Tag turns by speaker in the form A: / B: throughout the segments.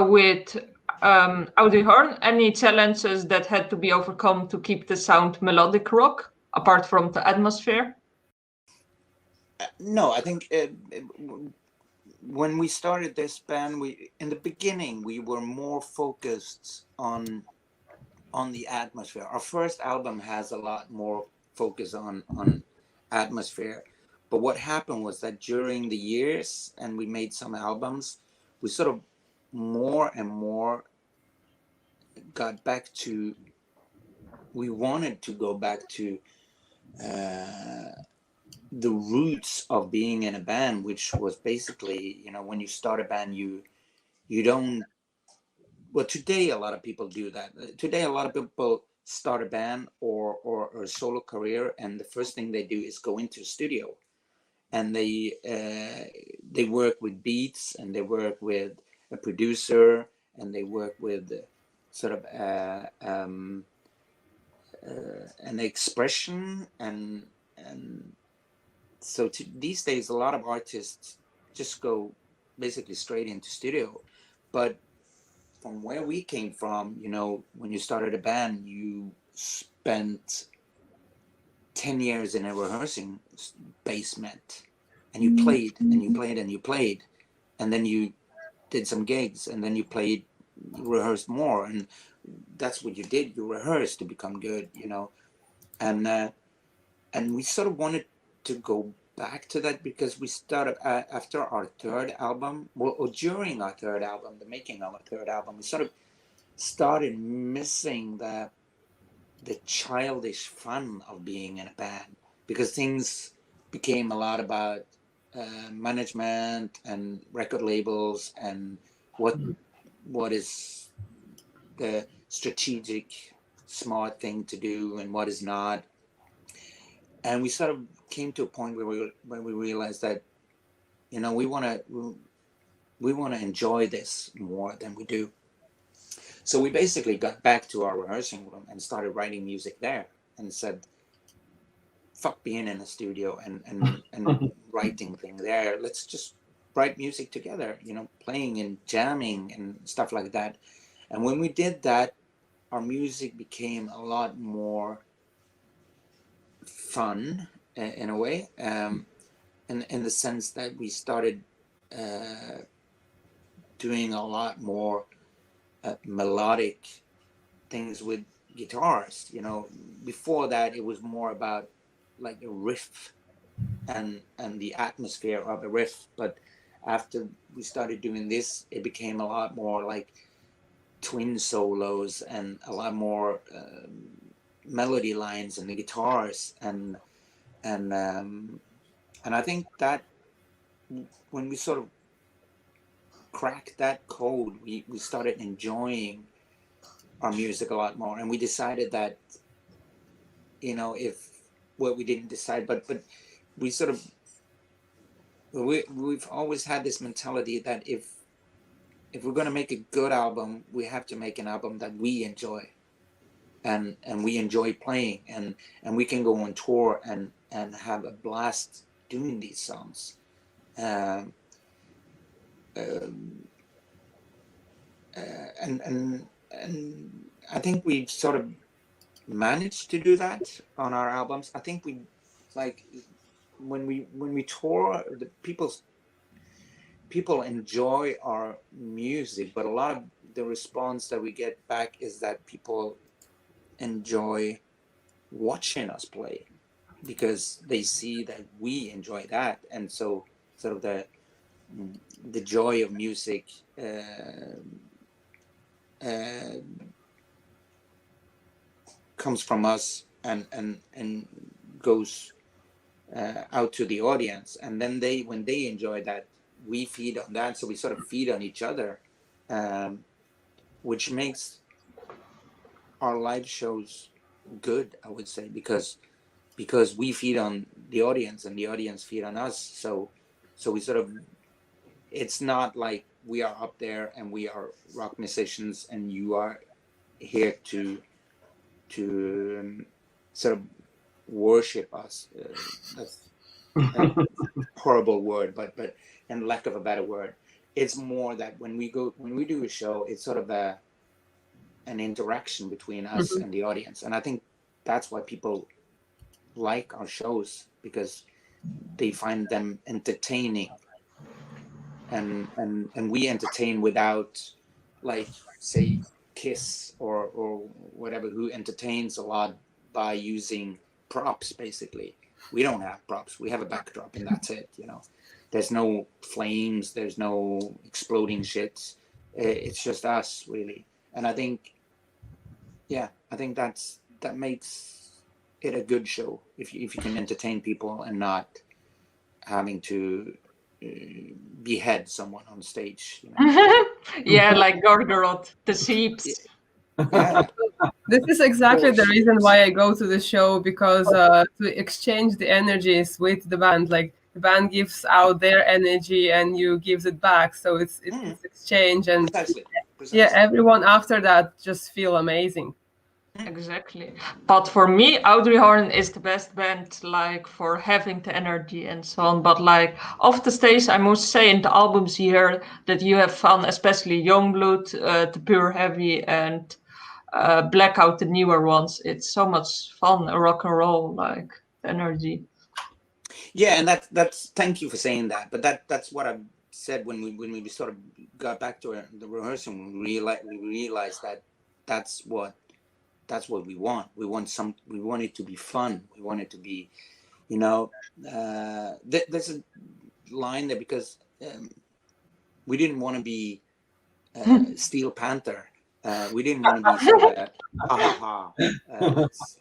A: with Audrey Horne, any challenges that had to be overcome to keep the sound melodic rock, apart from the atmosphere?
B: No, I think when we started this band, in the beginning we were more focused on the atmosphere. Our first album has a lot more focus on atmosphere. But what happened was that during the years, and we made some albums, we sort of more and more got back to, we wanted to go back to the roots of being in a band, which was basically, you know, when you start a band, you don't, well, today a lot of people do that. Today a lot of people start a band or a solo career, and the first thing they do is go into a studio, and they work with beats, and they work with a producer, and they work with sort of an expression, and so these days a lot of artists just go basically straight into studio. But from where we came from, you know, when you started a band, you spent 10 years in a rehearsing basement, and you played and you played and you played, and then you did some gigs, and then you played, you rehearsed more, and that's what you did. You rehearsed to become good, you know. And we sort of wanted to go back to that, because we started after our third album, well, or during our third album, the making of our third album, we sort of started missing the childish fun of being in a band, because things became a lot about management and record labels, and what is the strategic smart thing to do and what is not. And we sort of came to a point where we realized that, you know, we want to enjoy this more than we do. So we basically got back to our rehearsing room and started writing music there, and said, fuck being in a studio and writing thing there. Let's just write music together, you know, playing and jamming and stuff like that. And when we did that, our music became a lot more fun in a way, in the sense that we started doing a lot more melodic things with guitars. You know, before that it was more about like a riff and the atmosphere of a riff, but after we started doing this, it became a lot more like twin solos and a lot more melody lines in the guitars, and I think that when we sort of cracked that code, we started enjoying our music a lot more. And we decided that, you know, we didn't decide, but we sort of, we've always had this mentality that if we're going to make a good album, we have to make an album that we enjoy, and we enjoy playing, and we can go on tour and have a blast doing these songs. And I think we sort of managed to do that on our albums. I think we, like, when we tour, the people enjoy our music, but a lot of the response that we get back is that people enjoy watching us play, because they see that we enjoy that, and so sort of the joy of music comes from us and goes out to the audience, and then when they enjoy that, we feed on that. So we sort of feed on each other, which makes our live shows good, I would say, because we feed on the audience and the audience feed on us. So we sort of, it's not like we are up there and we are rock musicians and you are here to sort of worship us. That's a horrible word, but and lack of a better word. it's more that when we do a show, it's sort of an interaction between us and the audience, and I think that's why people like our shows, because they find them entertaining, and we entertain without, like, say, Kiss or whatever, who entertains a lot by using props. Basically, we don't have props. We have a backdrop and that's it. There's no flames, there's no exploding shit. It's just us, really. And I think that makes it a good show, if you can entertain people and not having to behead someone on stage.
A: Yeah, like Gorgoroth, the seeps.
B: Yeah.
C: This is exactly the reason why I go to the show, because to exchange the energies with the band. Like, the band gives out their energy and you gives it back, so it's exchange, and
B: Precisely.
C: yeah, everyone after that just feel amazing.
A: Exactly. But for me, Audrey Horne is the best band, like, for having the energy and so on. But like, off the stage, I must say, in the albums here, that you have fun, especially Youngblood, the Pure Heavy, and Blackout, the newer ones. It's so much fun, rock and roll, like, energy.
B: Yeah, and that's thank you for saying that. But that's what I said when we sort of got back to the rehearsal. We realized that that's what we want. We want it to be fun. We want it to be, there's a line there, because we didn't want to be Steel Panther. We didn't want to be sort of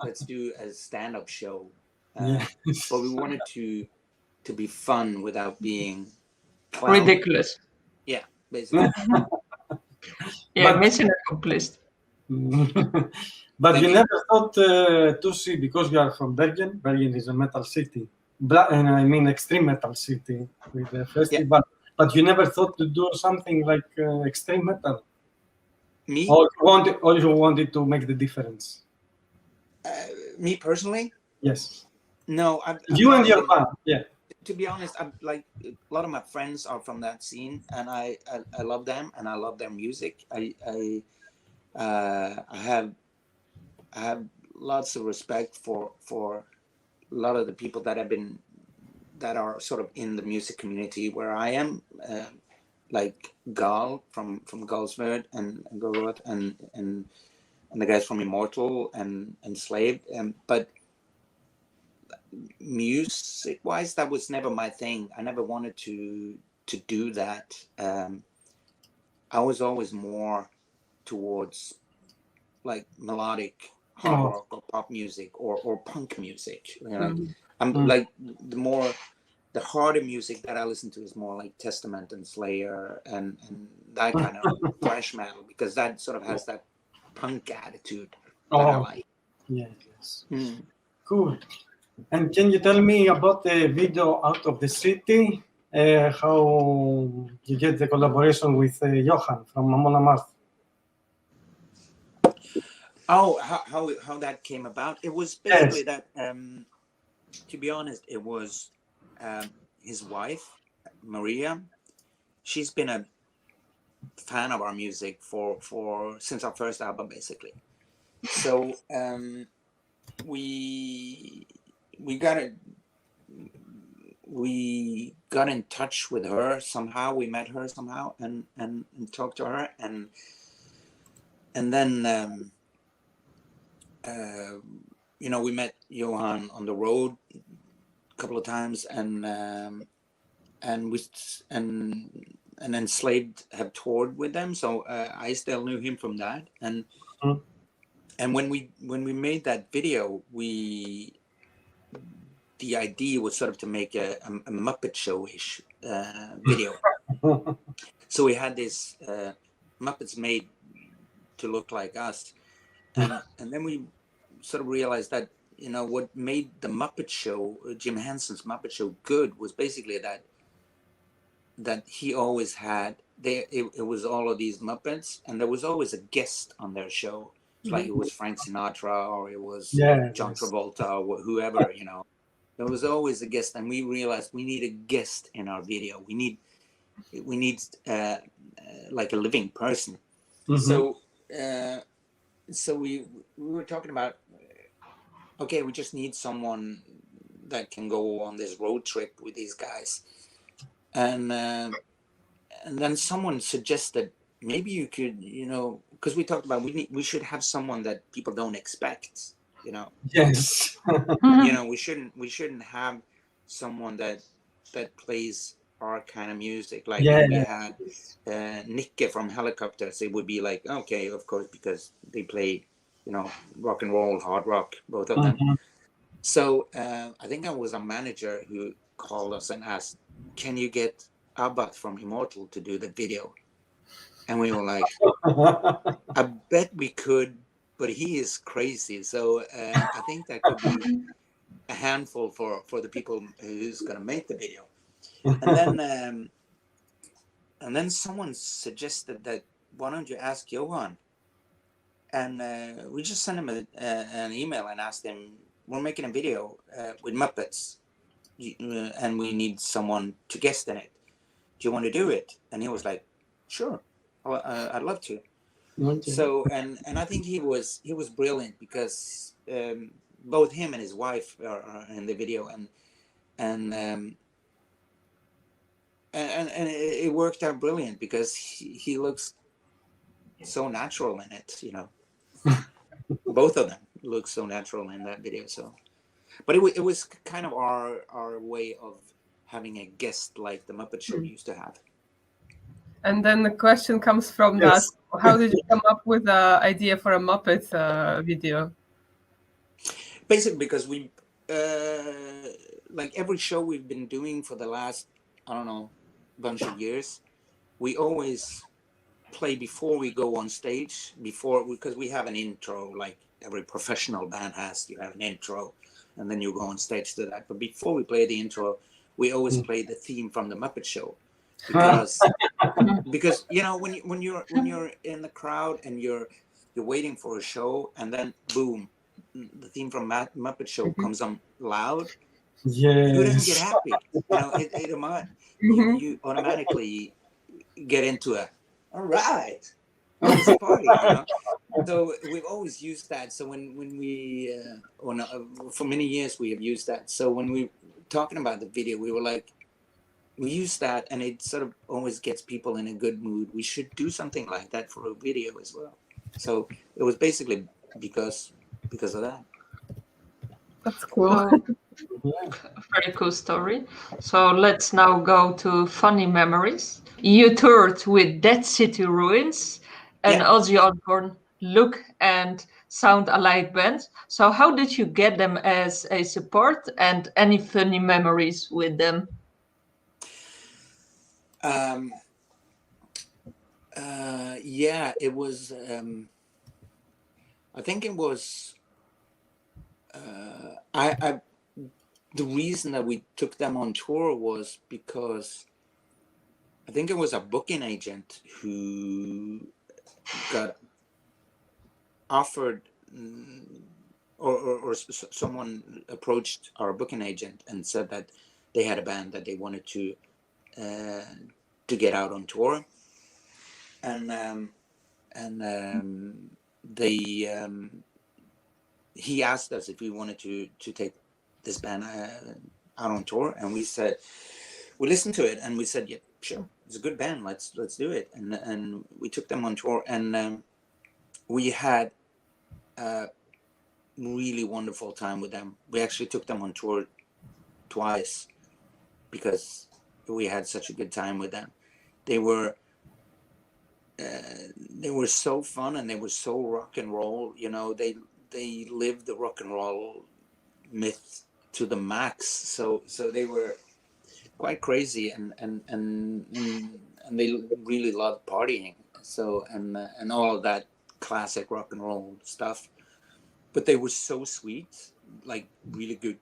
B: let's do a stand-up show. But we wanted to be fun without being clown.
A: Ridiculous.
B: Yeah, basically.
A: Yeah, mission accomplished.
D: But you never thought, Toschie, because you are from Bergen. Bergen is a metal city, and I mean extreme metal city with the festival. Yeah. But you never thought to do something like extreme metal.
B: Me?
D: Or you wanted to make the difference?
B: Me personally?
D: Yes.
B: No,
D: you and your band. Yeah.
B: To be honest, I'm like, a lot of my friends are from that scene, and I love them, and I love their music. I have lots of respect for a lot of the people that are sort of in the music community where I am, like Gal from Galsved and Gorgoroth, and the guys from Immortal and Enslaved, but music wise, that was never my thing. I never wanted to do that. I was always more towards, like, melodic hard rock or pop music or punk music. I'm like, the harder music that I listen to is more like Testament and Slayer and that kind of thrash metal, because that sort of has that punk attitude that I like.
D: Yes. Cool. And can you tell me about the video Out of the City? How you get the collaboration with Johan from Amon Amarth?
B: Oh, how that came about? It was basically that. To be honest, it was his wife, Maria. She's been a fan of our music for since our first album, basically. So we got in touch with her somehow. We met her somehow and talked to her, and then we met Johan on the road a couple of times, and Enslaved have toured with them, so I still knew him from that, and when we made that video, the idea was sort of to make a Muppet Show-ish video. So we had this Muppets made to look like us, and then we sort of realized that what made the Muppet Show, Jim Henson's Muppet Show, good was basically that he always had it was all of these Muppets, and there was always a guest on their show. Like it was Frank Sinatra, or it was John Travolta, or whoever, There was always a guest, and we realized we need a guest in our video. We like a living person. So we were talking about, okay, we just need someone that can go on this road trip with these guys, and then someone suggested maybe you could, because we talked about we should have someone that people don't expect,
D: Yes.
B: we shouldn't have someone that plays our kind of music. Like if we had Nicke from Helicopters, it would be like, okay, of course, because they play, rock and roll, hard rock, both of them. So I think I was a manager who called us and asked, can you get Abbat from Immortal to do the video? And we were like, I bet we could, but he is crazy. So I think that could be a handful for the people who's going to make the video. And then someone suggested that, why don't you ask Johan? And we just sent him an email and asked him, we're making a video with Muppets, and we need someone to guest in it. Do you want to do it? And he was like, sure, I'd love to. So and I think he was brilliant, because both him and his wife are in the video, and it worked out brilliant, because he looks so natural in it, Both of them look so natural in that video. So, but it was kind of our way of having a guest like the Muppet Show used to have.
C: And then the question comes from that: how did you come up with the idea for a Muppet video?
B: Basically, because we like every show we've been doing for the last, I don't know, bunch of years, we always play before we go on stage, because we have an intro, like every professional band has. You have an intro, and then you go on stage to that. But before we play the intro, we always play the theme from the Muppet Show, because when you're in the crowd and you're waiting for a show, and then boom, the theme from Muppet Show comes on loud. You don't get happy. You automatically get into all right, let's party. So we've always used that. So when we for many years we have used that. So when we were talking about the video, we were like, we use that, and it sort of always gets people in a good mood. We should do something like that for a video as well. So it was basically because of that.
C: That's cool.
A: Very cool story. So let's now go to funny memories. You toured with Dead City Ruins and Ozzy Osbourne look and sound alike bands. So how did you get them as a support, and any funny memories with them?
B: It was I think it was the reason that we took them on tour was because I think it was a booking agent who got offered, or someone approached our booking agent and said that they had a band that they wanted to get out on tour, and he asked us if we wanted to take this band out on tour, and we listened to it, and we said, yeah, sure, it's a good band, let's do it, and we took them on tour, and we had a really wonderful time with them. We actually took them on tour twice because we had such a good time with them. They were so fun, and they were so rock and roll. They lived the rock and roll myth to the max. So they were quite crazy, and they really loved partying. So and all of that classic rock and roll stuff. But they were so sweet, like really good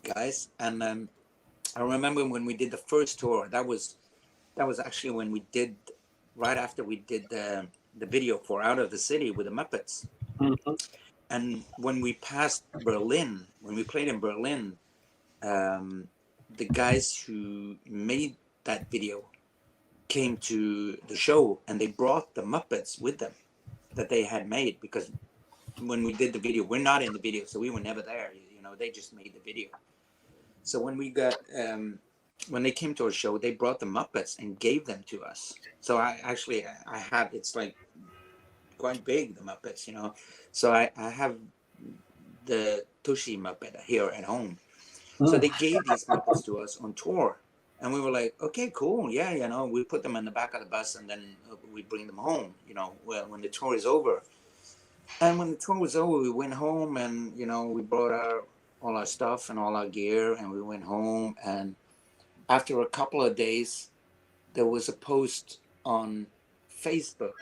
B: guys. And I remember when we did the first tour, that was actually when we did, right after we did the video for Out of the City with the Muppets.
D: Mm-hmm.
B: And when we passed Berlin, when we played in Berlin, the guys who made that video came to the show, and they brought the Muppets with them that they had made, because when we did the video, we're not in the video, so we were never there. You know, they just made the video. So when we got when they came to our show, they brought the Muppets and gave them to us. So I have, it's like quite big, the Muppets, you know. So I have the Toschie Muppet here at home. So they gave these Muppets to us on tour, and we were like, okay, cool, yeah, you know, we put them in the back of the bus, and then we bring them home, you know, when the tour is over. And when the tour was over, we went home, and you know, we brought all our stuff and all our gear, and we went home. And after a couple of days, there was a post on Facebook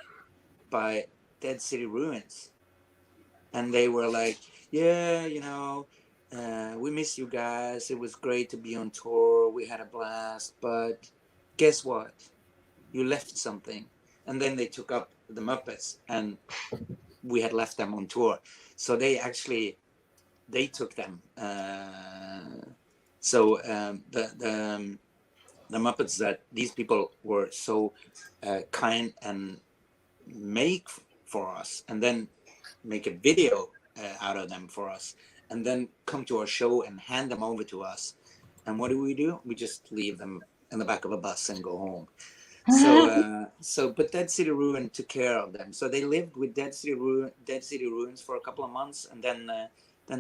B: by Dead City Ruins, and they were like, yeah, you know, we miss you guys. It was great to be on tour. We had a blast, but guess what? You left something. And then they took up the Muppets, and we had left them on tour. So they took them. The Muppets that these people were so kind and make for us, and then make a video out of them for us, and then come to our show and hand them over to us. And what do? We just leave them in the back of a bus and go home. But Dead City Ruin took care of them. So they lived with Dead City Ruins for a couple of months, and then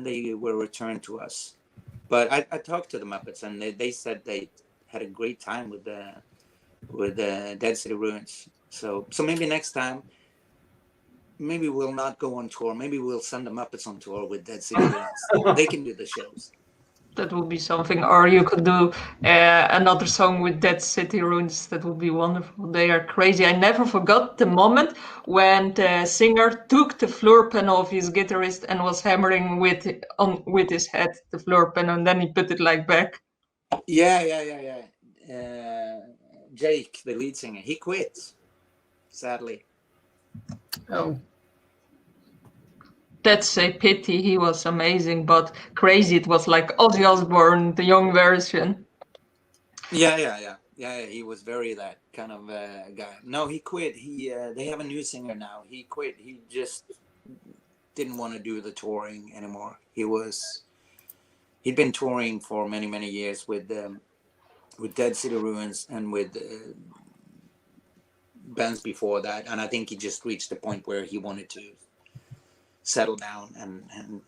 B: they were returned to us. But I talked to the Muppets, and they said they had a great time with the Dead City Ruins. So maybe next time, maybe we'll not go on tour. Maybe we'll send the Muppets on tour with Dead City Ruins. They can do the shows.
A: That would be something. Or you could do another song with Dead City Ruins. That would be wonderful. They are crazy. I never forgot the moment when the singer took the floor pan of his guitarist and was hammering with his head the floor pan, and then he put it like back.
B: Yeah. Jake, the lead singer, he quit, sadly.
C: Oh.
A: That's a pity. He was amazing, but crazy. It was like Ozzy Osbourne, the young version.
B: Yeah. He was very that kind of guy. No, he quit. They have a new singer now. He quit. He just didn't want to do the touring anymore. He'd been touring for many years with Dead City Ruins and with bands before that. And I think he just reached the point where he wanted to settle down and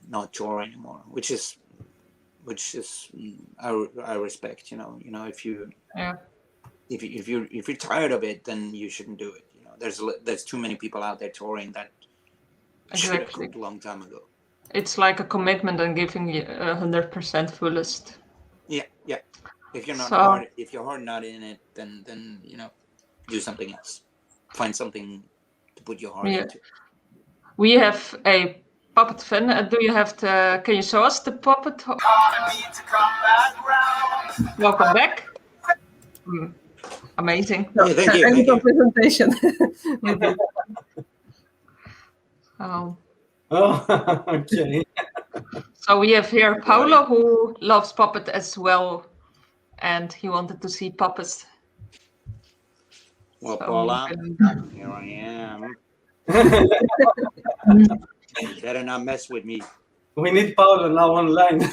B: not tour anymore, which is I respect. You know, if you're tired of it, then you shouldn't do it. You know, there's too many people out there touring that should have quit a long time ago.
A: It's like a commitment and giving 100% fullest.
B: Yeah. If you're not if your heart not in it, then you know, do something else. Find something to put your heart into.
A: We have a puppet fan. Can you show us the puppet? Welcome back. Amazing.
B: Yeah, thank you.
C: Presentation.
D: Okay.
A: So we have here Paolo, who loves puppet as well, and he wanted to see puppets.
B: Well, Paula, here I am. You better not mess with me.
D: We need Paolo now online. To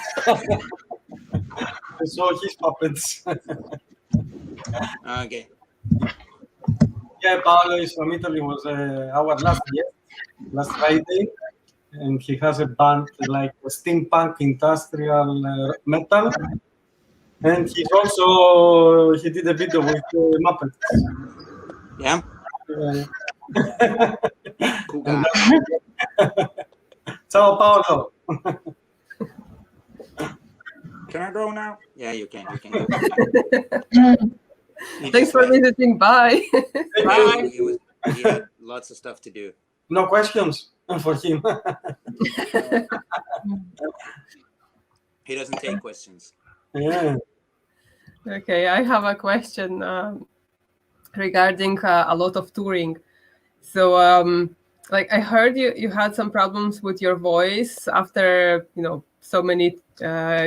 D: show his puppets.
B: Okay.
D: Yeah, Paolo is from Italy. Was our last guest last Friday, and he has a band like steampunk industrial metal, and he did a video with Muppets.
B: Yeah. Cool guy.
D: Ciao, Paolo.
B: Can I go now? Yeah, you can.
C: Thanks for visiting. Bye.
B: Bye. He had lots of stuff to do.
D: No questions for him.
B: He doesn't take questions.
D: Yeah.
C: Okay, I have a question regarding a lot of touring. So, like I heard you had some problems with your voice after so many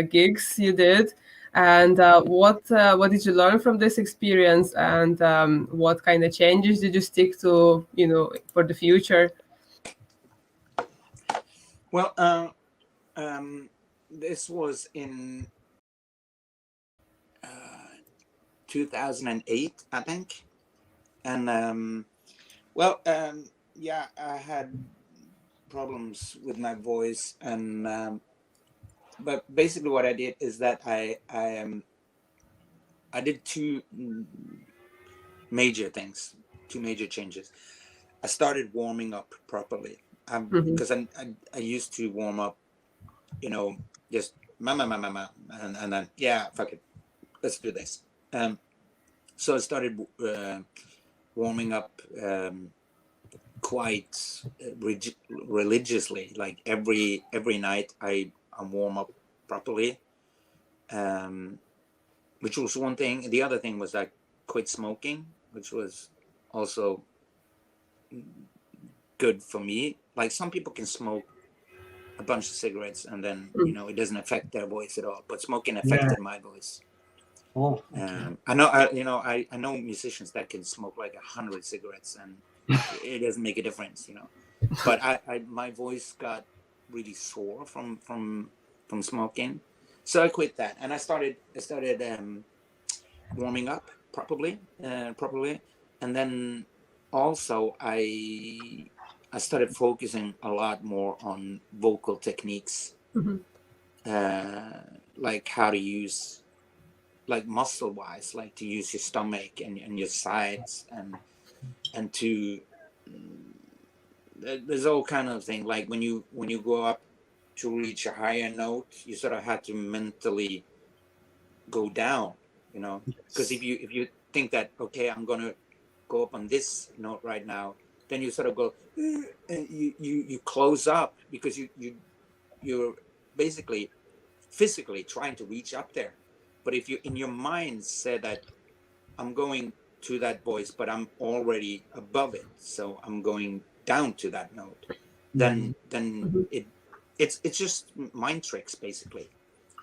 C: gigs you did. And what did you learn from this experience, and what kind of changes did you stick to, for the future?
B: Well, this was in 2008, I think. And yeah, I had problems with my voice, and but basically what I did is that I did two major things, two major changes. I started warming up properly, because I used to warm up, just mama, and then yeah, fuck it, let's do this. So I started warming up quite religiously, like every night I warm up properly, which was one thing. The other thing was I quit smoking, which was also good for me. Like some people can smoke a bunch of cigarettes and then it doesn't affect their voice at all, but smoking affected my voice.
D: Oh, okay.
B: I know musicians that can smoke like 100 cigarettes and it doesn't make a difference, but my voice got really sore from smoking, so I quit that and I started warming up properly, and then also I started focusing a lot more on vocal techniques, like how to use, like muscle wise, like to use your stomach and your sides and to there's all kind of thing, like when you go up to reach a higher note, you sort of have to mentally go down, because if you think that, okay, I'm gonna go up on this note right now, then you sort of go and you close up, because you're basically physically trying to reach up there. But if you in your mind say that I'm going to that voice but I'm already above it, so I'm going down to that note, then it's just mind tricks basically.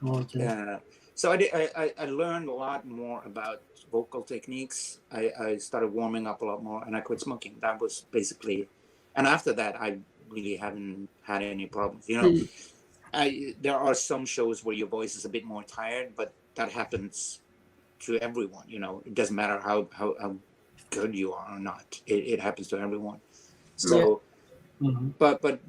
D: Okay.
B: So I learned a lot more about vocal techniques. I started warming up a lot more and I quit smoking. That was basically, and after that I really haven't had any problems. There are some shows where your voice is a bit more tired, but that happens to everyone. It doesn't matter how good you are or not. It happens to everyone. So, but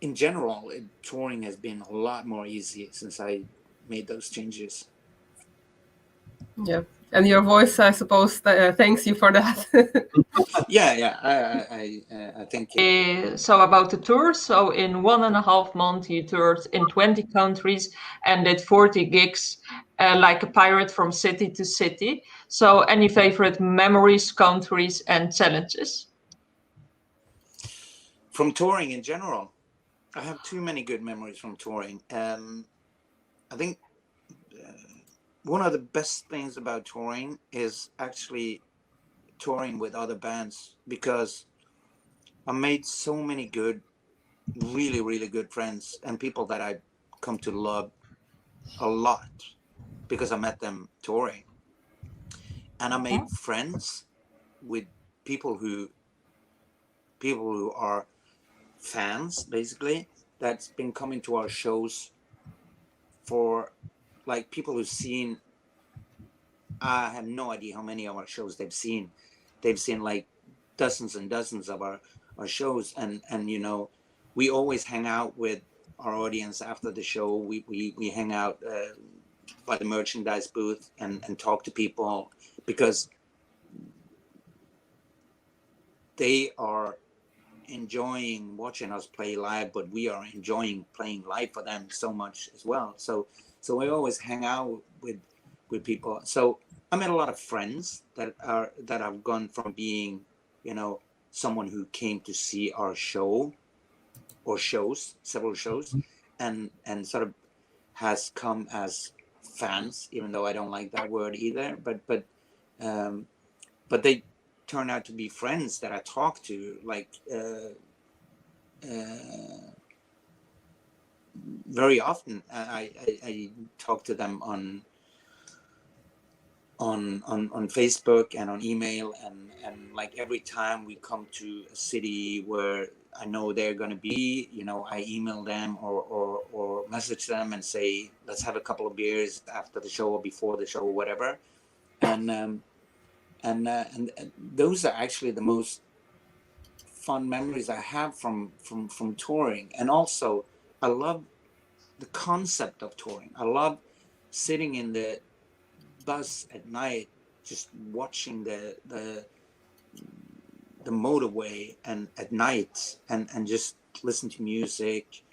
B: in general, touring has been a lot more easy since I made those changes.
C: Yeah, and your voice, I suppose, thanks you for that.
B: I think.
A: So about the tour, so in 1.5 months you toured in 20 countries and did 40 gigs, like a pirate from city to city. So any favorite memories, countries and challenges?
B: From touring in general, I have too many good memories from touring. I think one of the best things about touring is actually touring with other bands, because I made so many good, really, really good friends and people that I come to love a lot because I met them touring. And I made friends with people who are fans, basically, that's been coming to our shows for, like, people who've seen, I have no idea how many of our shows they've seen. They've seen like dozens and dozens of our shows, and we always hang out with our audience after the show. We hang out by the merchandise booth and talk to people, because they are enjoying watching us play live, but we are enjoying playing live for them so much as well. So we always hang out with people. So I met a lot of friends that have gone from being, someone who came to see our show or several shows, and sort of has come as fans, even though I don't like that word either. But they turn out to be friends that I talk to, like very often. I talk to them on on Facebook and on email, and like every time we come to a city where I know they're going to be, you know, I email them or message them and say, let's have a couple of beers after the show or before the show or whatever. And those are actually the most fun memories I have from touring. And also I love the concept of touring. I love sitting in the bus at night, just watching the motorway and at night and just listen to music,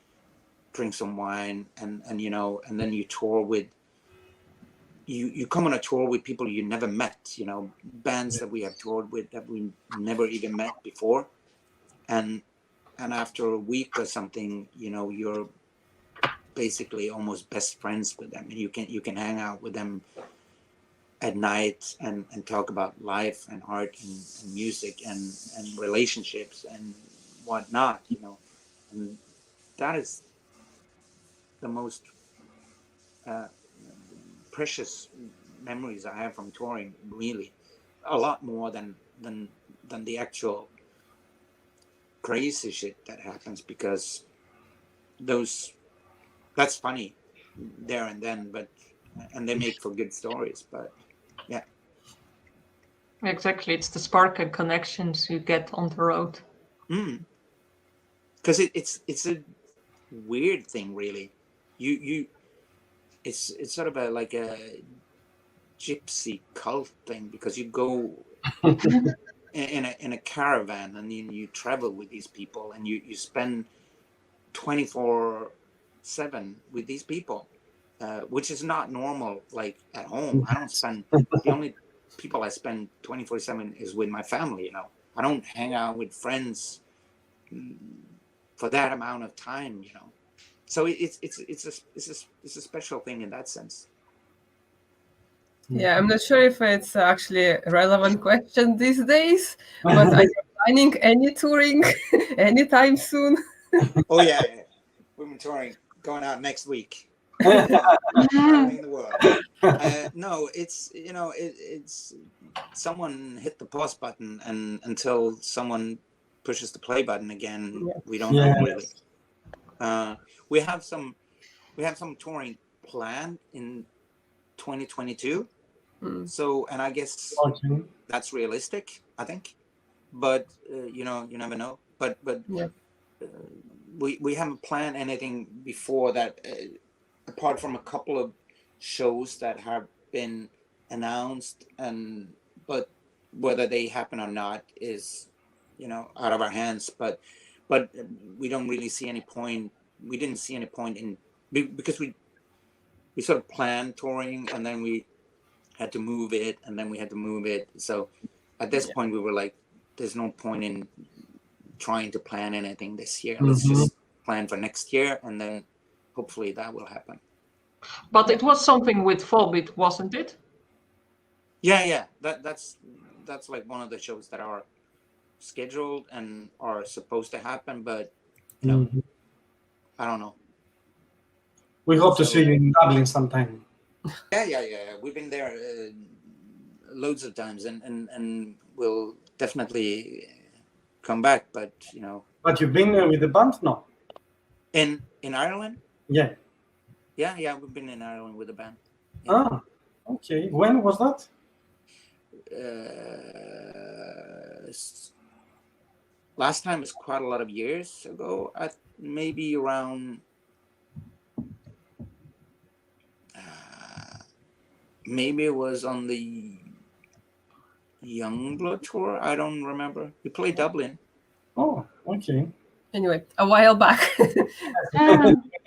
B: drink some wine, and you know, and then you tour with you come on a tour with people you never met, you know, bands that we have toured with that we never even met before, and after a week or something, you know, you're basically almost best friends with them, and you can hang out with them at night and talk about life and art and music and relationships and whatnot, you know. And that is the most precious memories I have from touring, really. A lot more than the actual crazy shit that happens, because that's funny there and then, and they make for good stories, but yeah.
A: Exactly, it's the spark and connections you get on the road.
B: Because it's a weird thing, really. It's sort of like a gypsy cult thing, because you go in a caravan and you travel with these people, and you spend 24/7 with these people, which is not normal. Like at home, I don't spend the only people I spend 24/7 is with my family. You know, I don't hang out with friends for that amount of time. You know, so it's a special thing in that sense.
C: Yeah, I'm not sure if it's actually a relevant question these days, but are you planning any touring anytime soon?
B: Oh yeah, we've been touring, going out next week. Traveling the world. No, it's, you know, it's someone hit the pause button, and until someone pushes the play button again, we don't know really. We have some touring planned in 2022. So, and I guess that's realistic, I think. But you know, you never know. But we haven't planned anything before that, apart from a couple of shows that have been announced, but whether they happen or not is, you know, out of our hands. But we don't really see any point. We didn't see any point in, because we sort of planned touring, and then we had to move it, and then we had to move it. So at this point we were like, there's no point in trying to plan anything this year. Let's just plan for next year, and then hopefully that will happen.
A: But it was something with Volbeat, wasn't it?
B: Yeah. That's like one of the shows that are scheduled and are supposed to happen, but you know, I don't know.
D: We hope to see you in Dublin sometime.
B: Yeah. We've been there loads of times, and we'll definitely come back. But you know.
D: But you've been with the band, no?
B: In Ireland?
D: Yeah.
B: Yeah. We've been in Ireland with the band. Yeah.
D: Ah, okay. When was that?
B: Last time is quite a lot of years ago. Maybe around. Maybe it was on the Youngblood tour. I don't remember. We played Dublin.
D: Oh, okay.
C: Anyway, a while back.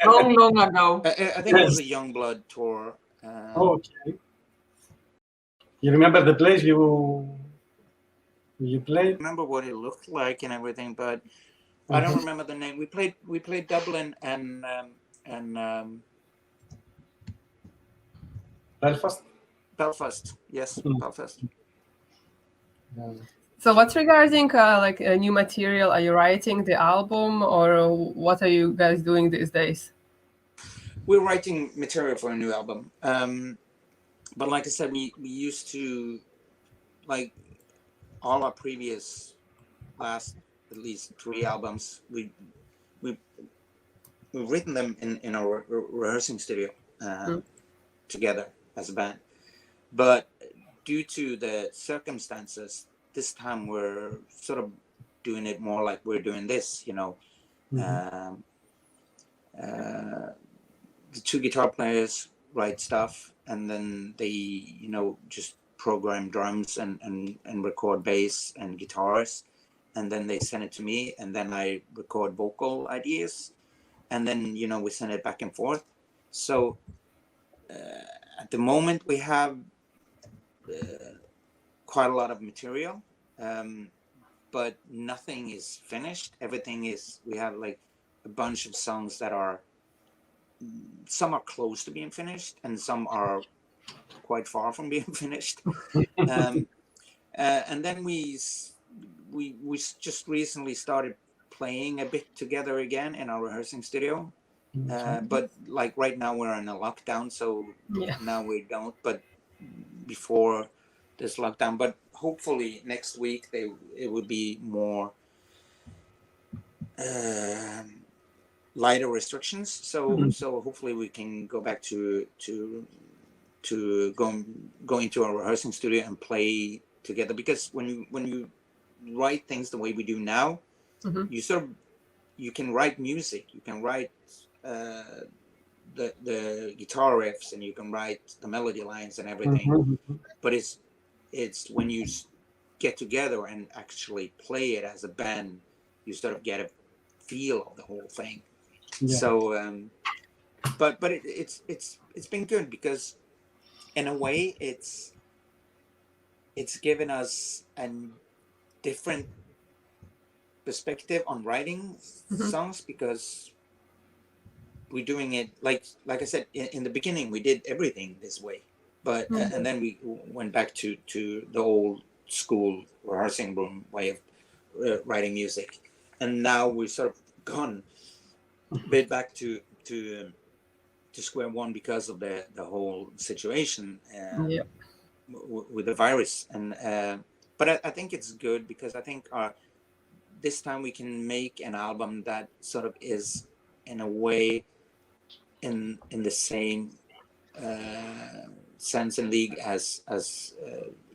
A: long ago.
B: I think it was a Youngblood tour.
D: Okay. You remember the place you played?
B: I remember what it looked like and everything, but I don't remember the name. We played Dublin and
D: Belfast?
B: Belfast, yes, Belfast.
D: Yeah.
C: So what's regarding like new material? Are you writing the album, or what are you guys doing these days?
B: We're writing material for a new album, but like I said, we used to, like, all our previous last at least 3 albums, we've written them in our rehearsing studio together as a band. But due to the circumstances, this time we're sort of doing it more like we're doing this, you know. The 2 guitar players write stuff, and then they, you know, just program drums and record bass and guitars, and then they send it to me, and then I record vocal ideas, and then, you know, we send it back and forth. So at the moment we have quite a lot of material, but nothing is finished. Everything is, we have like a bunch of songs that are, some are close to being finished and some are quite far from being finished. And then we just recently started playing a bit together again in our rehearsing studio. But like right now we're in a lockdown, so now we don't, but before this lockdown, but hopefully next week it would be more lighter restrictions, so hopefully we can go back to going to our rehearsing studio and play together, because when you write things the way we do now, you can write music, you can write the guitar riffs, and you can write the melody lines and everything, but it's when you get together and actually play it as a band, you sort of get a feel of the whole thing. So but it's been good, because in a way it's given us a different perspective on writing songs, because we're doing it like I said in the beginning, we did everything this way, but and then we went back to the old school rehearsing room way of writing music, and now we've sort of gone a bit back to square one because of the whole situation with the virus. And but I think it's good, because I think this time we can make an album that sort of is in a way in the same sense and league as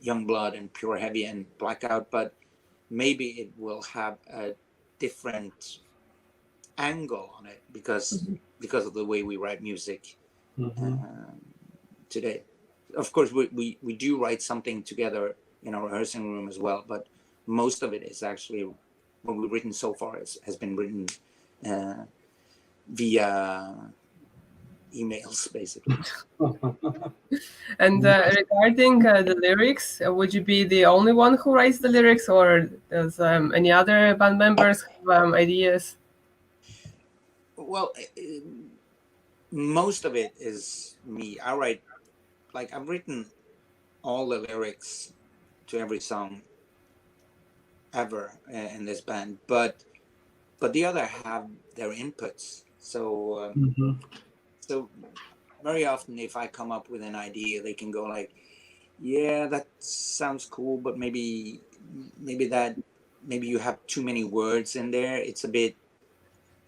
B: Youngblood and Pure Heavy and Blackout, but maybe it will have a different angle on it because of the way we write music today. Of course, we do write something together in our rehearsing room as well, but most of it is actually what we've written so far has been written via emails, basically.
C: And regarding the lyrics, would you be the only one who writes the lyrics, or does any other band members have ideas?
B: Well, most of it is me. I write, like, I've written all the lyrics to every song ever in this band, but the other have their inputs. So so very often, if I come up with an idea, they can go like, yeah, that sounds cool, but maybe you have too many words in there. It's a bit,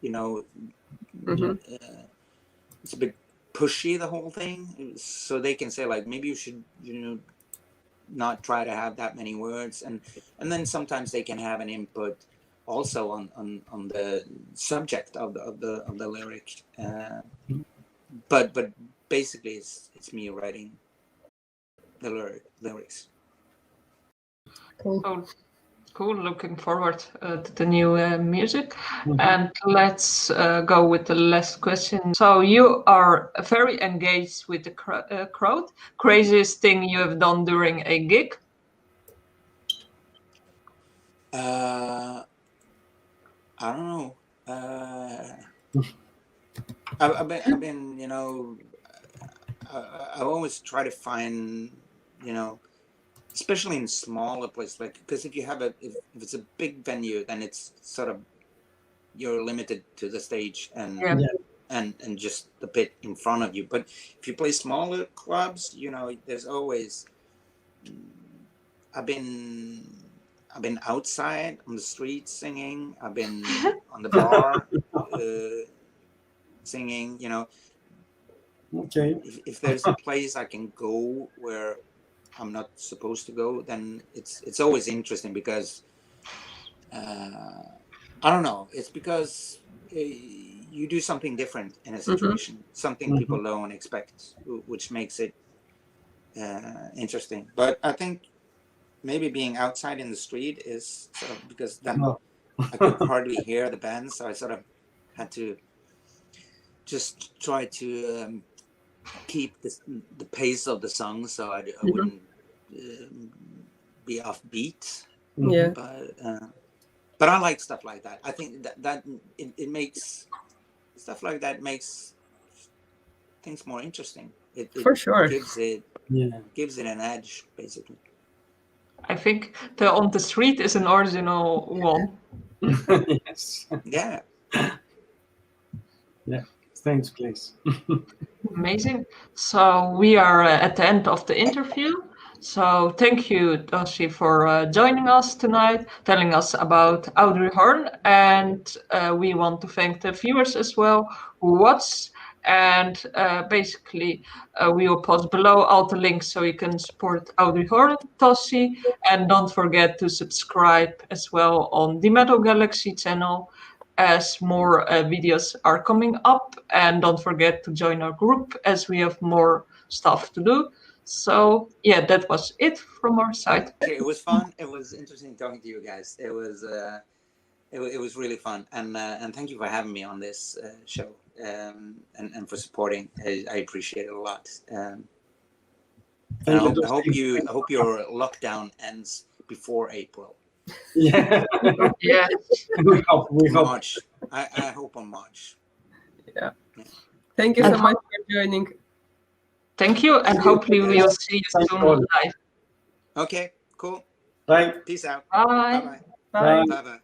B: you know, it's a bit pushy, the whole thing. So they can say like, maybe you should, you know, not try to have that many words. And then sometimes they can have an input also on the subject of the lyric. But basically it's me writing the lyrics.
A: Cool. Looking forward to the new music. And let's go with the last question. So you are very engaged with the crowd. Craziest thing you have done during a gig?
B: I don't know. I've been, you know, I always try to find, you know, especially in smaller places, like, because if it's a big venue, then it's sort of, you're limited to the stage, and and just a bit in front of you. But if you play smaller clubs, you know, there's always. I've been outside on the street singing. I've been on the bar singing. You know,
D: Okay.
B: If there's a place I can go where I'm not supposed to go, then it's always interesting because I don't know. It's because you do something different in a situation, something people don't expect, which makes it interesting. But I think maybe being outside in the street is sort of because then I could hardly hear the band, so I sort of had to just try to keep the pace of the song, so I wouldn't be off beat.
C: Yeah.
B: But I like stuff like that. I think that it makes stuff like that makes things more interesting. It
C: For sure.
B: gives it an edge, basically.
A: I think the On the Street is an original one.
D: Yes.
B: Yeah.
D: Yeah. Thanks, please.
A: Amazing. So we are at the end of the interview. So thank you, Toschie, for joining us tonight, telling us about Audrey Horne. And we want to thank the viewers as well who watched. And basically, we will post below all the links so you can support Audrey Horne, Toschie. And don't forget to subscribe as well on the Metal Galaxy channel, as more videos are coming up, and don't forget to join our group as we have more stuff to do. So yeah, that was it from our side.
B: It was fun. It was interesting talking to you guys. It was really fun, and thank you for having me on this show, and for supporting. I appreciate it a lot. I hope your lockdown ends before April.
D: Yeah.
A: Yeah.
D: we hope.
B: March. I hope on March.
C: Yeah. Thank you so much for joining.
A: Thank you, and hopefully we will see you soon live.
B: Okay, cool.
D: Bye.
B: Peace out.
A: Bye.
B: Bye-bye.
C: Bye.
B: Bye-bye.